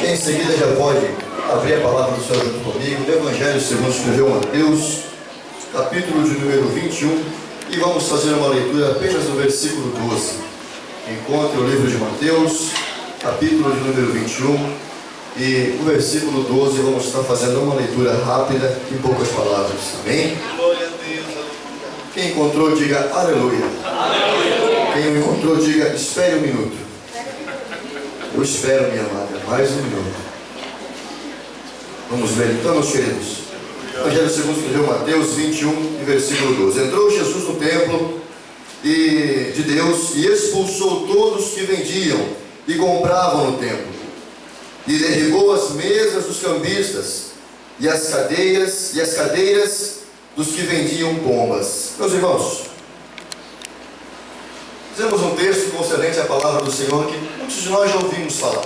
Em seguida já pode abrir a palavra do Senhor junto comigo, no Evangelho segundo escreveu Mateus, capítulo de número 21, e vamos fazer uma leitura apenas do versículo 12. Encontre o livro de Mateus, capítulo de número 21, e o versículo 12, vamos estar fazendo uma leitura rápida em poucas palavras. Amém? Glória a Deus. Quem encontrou, diga aleluia. Aleluia. Quem não encontrou, diga espere um minuto. Eu espero, minha amada, mais um minuto. Vamos ver então, meus queridos. Evangelho segundo escreveu Mateus 21, versículo 12. Entrou Jesus no templo de Deus e expulsou todos que vendiam e compravam no templo. E derribou as mesas dos cambistas e as cadeiras dos que vendiam pombas. Meus irmãos, fizemos um texto concernente à palavra do Senhor que muitos de nós já ouvimos falar.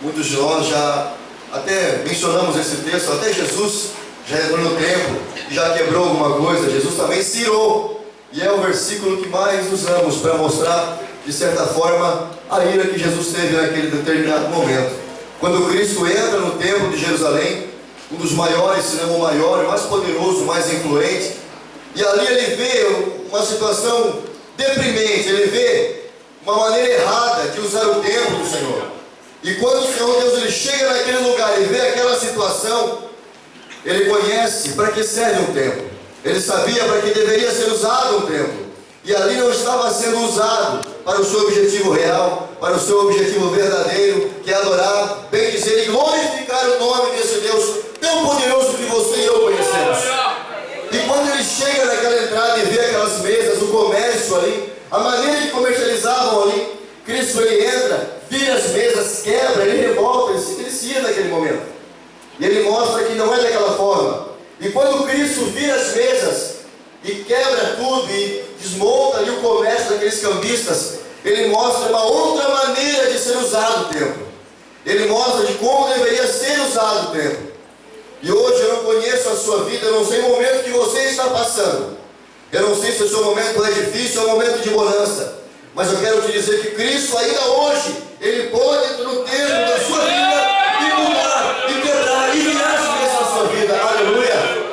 Muitos de nós já até mencionamos esse texto, até Jesus já entrou no templo e já quebrou alguma coisa. Jesus também se irou, e é o versículo que mais usamos para mostrar, de certa forma, a ira que Jesus teve naquele determinado momento. Quando Cristo entra no templo de Jerusalém, um dos maiores, se não o maior, o mais poderoso, o mais influente, e ali ele vê uma situação deprimente, ele vê uma maneira errada de usar o templo do Senhor. E quando o Senhor Deus ele chega naquele lugar e vê aquela situação, ele conhece para que serve um templo. Ele sabia para que deveria ser usado um templo. E ali não estava sendo usado para o seu objetivo real, para o seu objetivo verdadeiro, que é adorar, bendizer e glorificar o nome desse Deus tão poderoso que você e eu conhecemos. E quando ele chega naquela entrada e vê aquelas mesas, o comércio ali, a maneira que comercializavam ali, Cristo ele entra, vira as mesas, quebra, ele revolta, ele se crescia naquele momento. E ele mostra que não é daquela forma. E quando Cristo vira as mesas e quebra tudo e desmonta ali o comércio daqueles cambistas, ele mostra uma outra maneira de ser usado o templo. Ele mostra de como deveria ser usado o templo. E hoje eu não conheço a sua vida, eu não sei o momento que você está passando. Eu não sei se o seu momento é difícil ou é um momento de bonança. Mas eu quero te dizer que Cristo ainda hoje, ele pode entrar no templo da sua vida e mudar, e quebrar, e virar as mesas na sua vida. Aleluia!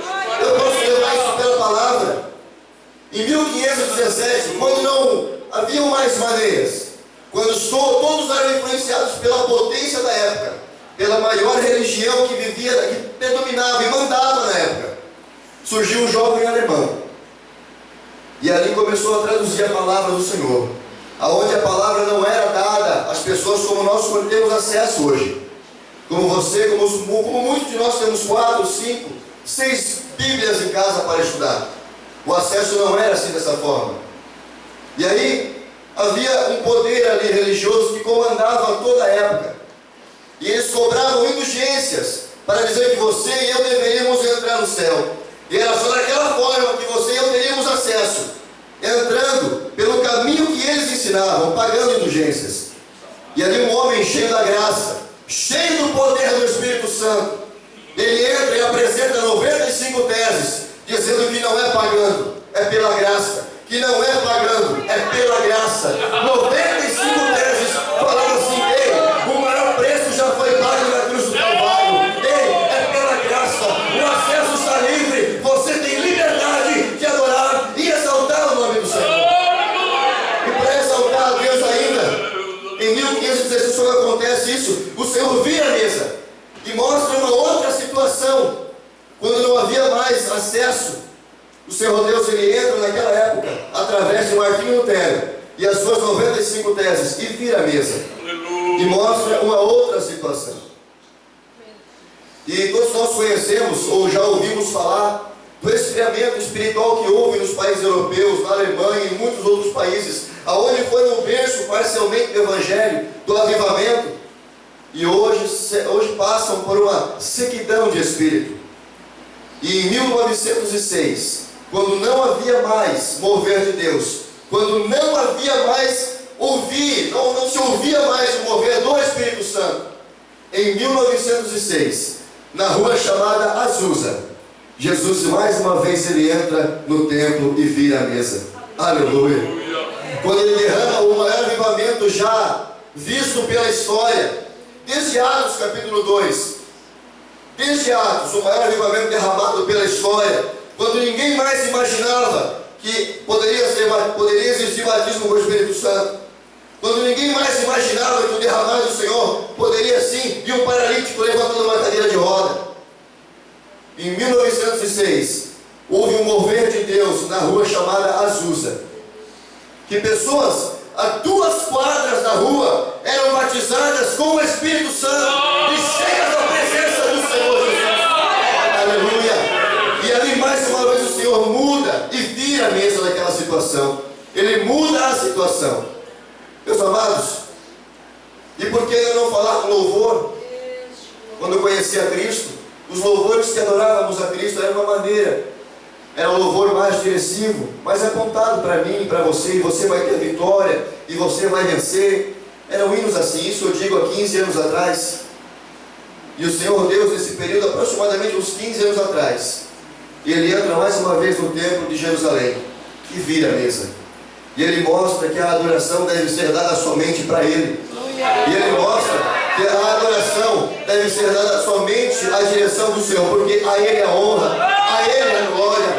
Eu posso levar isso pela palavra. Em 1517, quando não haviam mais maneiras, quando todos eram influenciados pela potência da época, pela maior religião que vivia, que predominava e mandava na época, surgiu um jovem alemão. E ali começou a traduzir a palavra do Senhor, aonde a palavra não era dada às pessoas como nós temos acesso hoje. Como você, como muitos de nós temos 4, 5, 6 Bíblias em casa para estudar. O acesso não era assim dessa forma. E aí havia um poder ali religioso que comandava toda a época. E eles cobravam indulgências para dizer que você e eu deveríamos entrar no céu. E era só daquela forma que você e eu teríamos acesso, entrando pelo caminho que eles ensinavam, pagando indulgências. E ali um homem cheio da graça, cheio do poder do Espírito Santo, ele entra e apresenta 95 teses, dizendo que não é pagando, é pela graça. Que não é pagando, é pela graça. 95 teses falando assim: ei, o maior preço já foi pago na cruz do Calvário. Ei, é pela graça, o acesso está livre, você tem liberdade de adorar e exaltar o nome do Senhor. E para exaltar a Deus ainda, em 1516, quando acontece isso, o Senhor vira a mesa e mostra uma outra situação. Quando não havia mais acesso, o Senhor Deus ele entra naquela época através de Martinho Lutero e as suas 95 teses e vira a mesa. Aleluia. E mostra uma outra situação. E todos nós conhecemos ou já ouvimos falar do esfriamento espiritual que houve nos países europeus, na Alemanha e em muitos outros países, aonde foi o berço parcialmente do Evangelho, do avivamento, e hoje passam por uma sequidão de espírito. E em 1906, quando não havia mais mover de Deus, quando não havia mais não se ouvia mais o mover do Espírito Santo, em 1906, na rua chamada Azusa, Jesus mais uma vez ele entra no templo e vira a mesa. Aleluia! Quando ele derrama o maior avivamento já visto pela história, Desde Atos capítulo 2, desde Atos, o maior avivamento derramado pela história, quando ninguém mais imaginava que poderia existir batismo com o Espírito Santo, quando ninguém mais imaginava que o derramar do Senhor poderia sim, e um paralítico levantando uma cadeira de roda. Em 1906, houve um mover de Deus na rua chamada Azusa, que pessoas a 2 quadras da rua eram batizadas com o Espírito Santo e cheias da presença do Senhor Jesus. Aleluia! E ali mais uma vez o Senhor muda e vira a mesa daquela situação. Ele muda a situação. Meus amados, e por que ainda não falar com louvor? Quando eu conheci a Cristo, os louvores que adorávamos a Cristo eram uma maneira. Era um louvor mais diretivo, mais apontado para mim, para você, e você vai ter vitória, e você vai vencer. Eram hinos assim, isso eu digo há 15 anos atrás. E o Senhor Deus, nesse período, aproximadamente uns 15 anos atrás, Ele entra mais uma vez no templo de Jerusalém, e vira a mesa. E Ele mostra que a adoração deve ser dada somente para Ele. E Ele mostra que a adoração deve ser dada somente à direção do Senhor, porque a Ele a honra, a Ele a glória,